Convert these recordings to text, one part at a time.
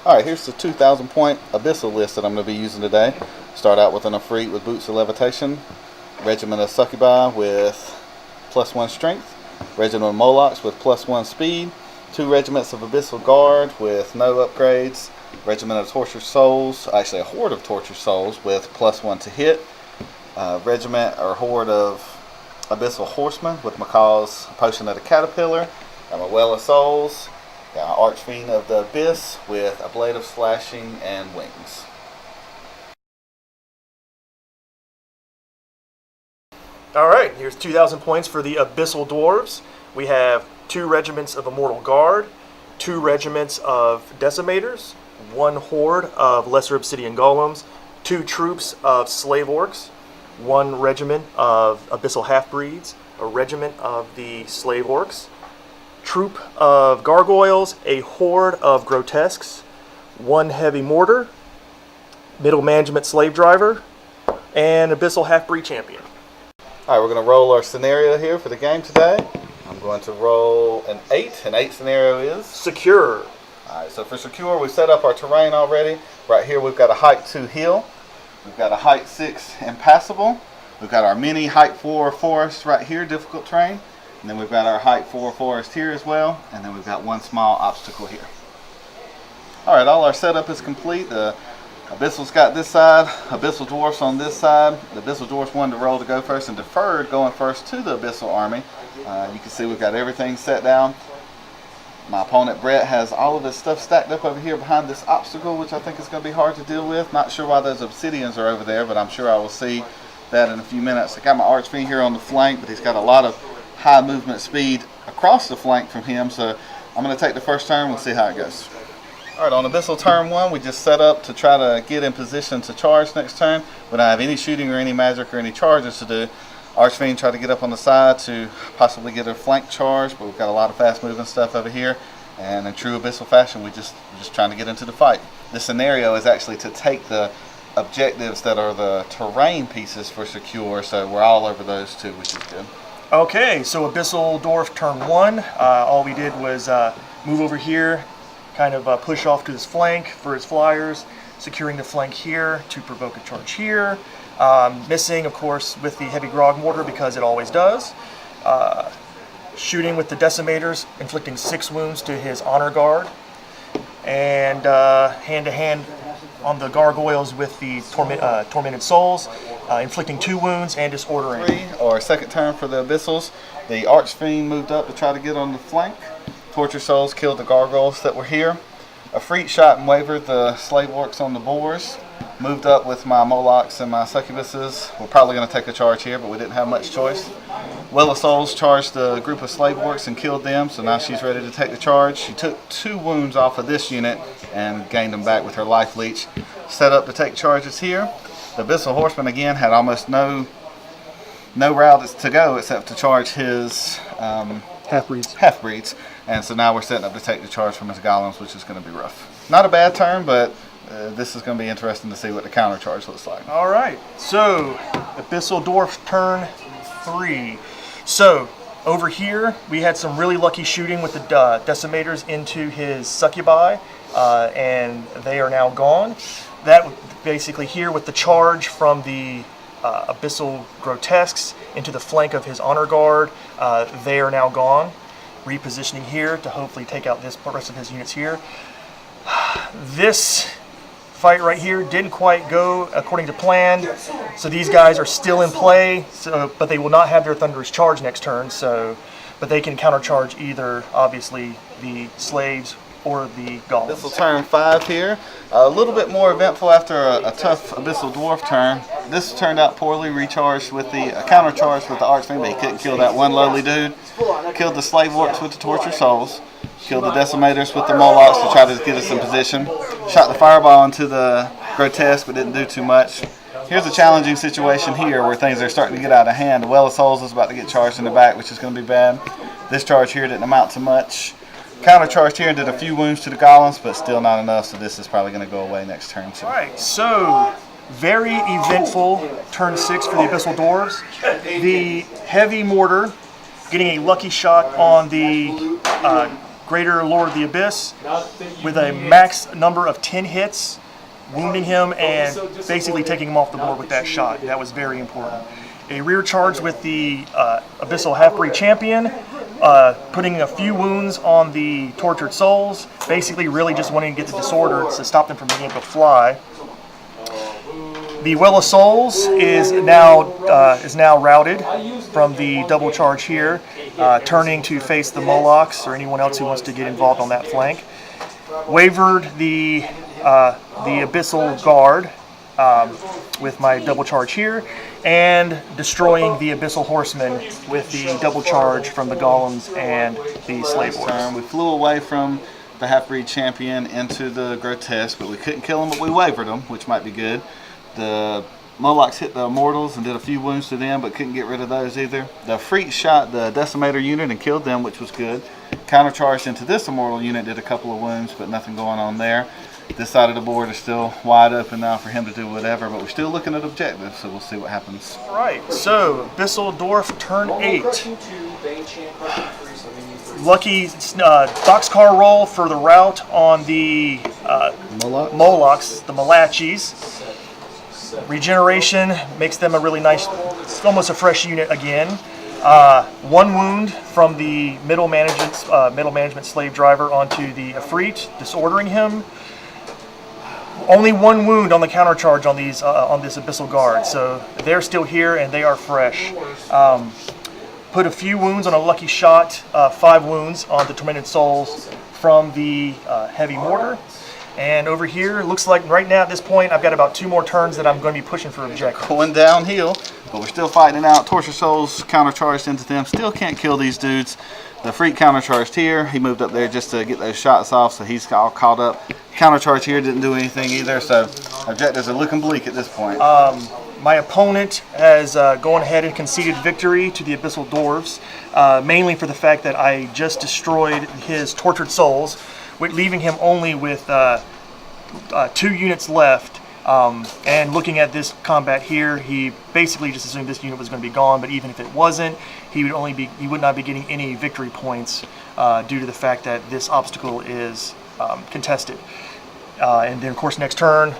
Alright, here's the 2,000 point Abyssal list that I'm going to be using today. Start out with an Afreet with Boots of Levitation, Regiment of Succubi with +1 strength, Regiment of Molochs with +1 speed, 2 regiments of Abyssal Guard with no upgrades, Regiment of Tortured Souls, actually a Horde of Tortured Souls with +1 to hit, Regiment or Horde of Abyssal Horsemen with Macaw's Potion of the Caterpillar, a Well of Souls, got an Archfiend of the Abyss with a Blade of Slashing and Wings. Alright, here's 2,000 points for the Abyssal Dwarves. We have 2 regiments of Immortal Guard, 2 regiments of Decimators, 1 horde of Lesser Obsidian Golems, 2 troops of Slave Orcs, 1 regiment of Abyssal Half-Breeds, a regiment of the Slave Orcs, troop of Gargoyles, a horde of Grotesques, 1 heavy mortar, middle management slave driver, and Abyssal Half-Breed champion. Alright, we're going to roll our scenario here for the game today. I'm going to roll an 8. An 8 scenario is Secure. Alright, so for secure, we've set up our terrain already. Right here we've got a height 2 hill. We've got a height 6 impassable. We've got our mini height 4 forest right here, difficult terrain. And then we've got our height 4 forest here as well. And then we've got 1 small obstacle here. Alright, all our setup is complete. The Abyssal's got this side, Abyssal Dwarfs on this side. The Abyssal Dwarfs wanted to roll to go first and deferred going first to the Abyssal army. You can see we've got everything set down. My opponent Brett has all of his stuff stacked up over here behind this obstacle, which I think is going to be hard to deal with. Not sure why those obsidians are over there, but I'm sure I will see that in a few minutes. I got my Archfiend here on the flank, but he's got a lot of high movement speed across the flank from him, so I'm going to take the first turn. We'll see how it goes. Alright, on Abyssal turn 1, we just set up to try to get in position to charge next turn. We don't have any shooting or any magic or any charges to do. Archfiend tried to get up on the side to possibly get a flank charge, but we've got a lot of fast moving stuff over here. And in true Abyssal fashion, we're just trying to get into the fight. This scenario is actually to take the objectives that are the terrain pieces for secure, so we're all over those too, which is good. Okay, so Abyssal Dwarf turn 1. All we did was move over here, kind of push off to his flank for his flyers, securing the flank here to provoke a charge here. Missing, of course, with the heavy grog mortar because it always does. Shooting with the decimators, inflicting 6 wounds to his honor guard. And hand-to-hand on the gargoyles with the tormented souls, inflicting 2 wounds and disordering. Or second turn for the Abyssals. The Archfiend moved up to try to get on the flank. Torture Souls killed the gargoyles that were here. Afreet shot and wavered the Slave Orcs on the boars. Moved up with my Molochs and my Succubuses. We're probably going to take a charge here, but we didn't have much choice. Well of Souls charged a group of Slave Orcs and killed them, so now she's ready to take the charge. She took 2 wounds off of this unit and gained them back with her Life Leech. Set up to take charges here. The Abyssal Horseman again had almost no route to go except to charge his half-breeds. And so now we're setting up to take the charge from his golems, which is going to be rough. Not a bad turn, but this is going to be interesting to see what the counter charge looks like. All right, so Abyssal Dwarf turn 3. So over here, we had some really lucky shooting with the decimators into his succubi, and they are now gone. That basically here with the charge from the Abyssal Grotesques into the flank of his honor guard, they are now gone. Repositioning here to hopefully take out this rest of his units here. This fight right here didn't quite go according to plan, so these guys are still in play, but they will not have their Thunderous Charge next turn, but they can countercharge either, obviously, the slaves or the golems. This will turn 5 here. A little bit more eventful after a tough Abyssal Dwarf turn. This turned out poorly, recharged with the countercharge with the Archfiend, but he couldn't kill that one lowly dude. Killed the Slave Orcs with the Torture Souls. Killed the Decimators with the Molochs to try to get us in position. Shot the Fireball into the Grotesque, but didn't do too much. Here's a challenging situation here where things are starting to get out of hand. The Well of Souls is about to get charged in the back, which is going to be bad. This charge here didn't amount to much. Countercharged here and did a few wounds to the golems, but still not enough, so this is probably going to go away next turn too. Alright, so very eventful turn 6 for the Abyssal Dwarves. The heavy mortar getting a lucky shot on the Greater Lord of the Abyss with a max number of 10 hits, wounding him and basically taking him off the board with that shot. That was very important. A rear charge with the Abyssal Half-Breed Champion, putting a few wounds on the Tortured Souls, basically really just wanting to get the disorder to stop them from being able to fly. The Well of Souls is now routed from the double charge here, turning to face the Molochs or anyone else who wants to get involved on that flank. Wavered the Abyssal Guard with my double charge here, and destroying the Abyssal Horsemen with the double charge from the Golems and the Slave Horse. We flew away from the Half-Breed Champion into the Grotesque, but we couldn't kill him, but we wavered him, which might be good. The Molochs hit the Immortals and did a few wounds to them, but couldn't get rid of those either. The Freak shot the Decimator unit and killed them, which was good. Countercharged into this Immortal unit, did a couple of wounds, but nothing going on there. This side of the board is still wide open now for him to do whatever, but we're still looking at objectives, so we'll see what happens. All right, so Abyssal Dwarf turn 8. Lucky boxcar roll for the route on the Molochs, the Malachis. Regeneration makes them a really nice, almost a fresh unit again. One wound from the middle management slave driver onto the Efreet, disordering him. Only one wound on the countercharge on these on this Abyssal Guard, so they're still here and they are fresh. Put a few wounds on a lucky shot, 5 wounds on the Tormented Souls from the heavy mortar. And over here, looks like right now at this point, I've got about 2 more turns that I'm going to be pushing for objective. Going downhill, but we're still fighting it out. Torture Souls countercharged into them. Still can't kill these dudes. The Freak countercharged here. He moved up there just to get those shots off, so he's all caught up. Countercharge here didn't do anything either, so objectives are looking bleak at this point. My opponent has gone ahead and conceded victory to the Abyssal Dwarves, mainly for the fact that I just destroyed his Tortured Souls, leaving him only with 2 units left. And looking at this combat here, he basically just assumed this unit was going to be gone. But even if it wasn't, he would not be getting any victory points due to the fact that this obstacle is contested. And then, of course, next turn,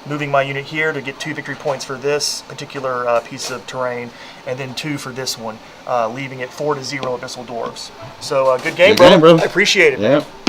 moving my unit here to get 2 victory points for this particular piece of terrain, and then 2 for this one, leaving it 4-0 Abyssal Dwarves. So good game, Good game, bro. bro. I appreciate it, man. Yeah.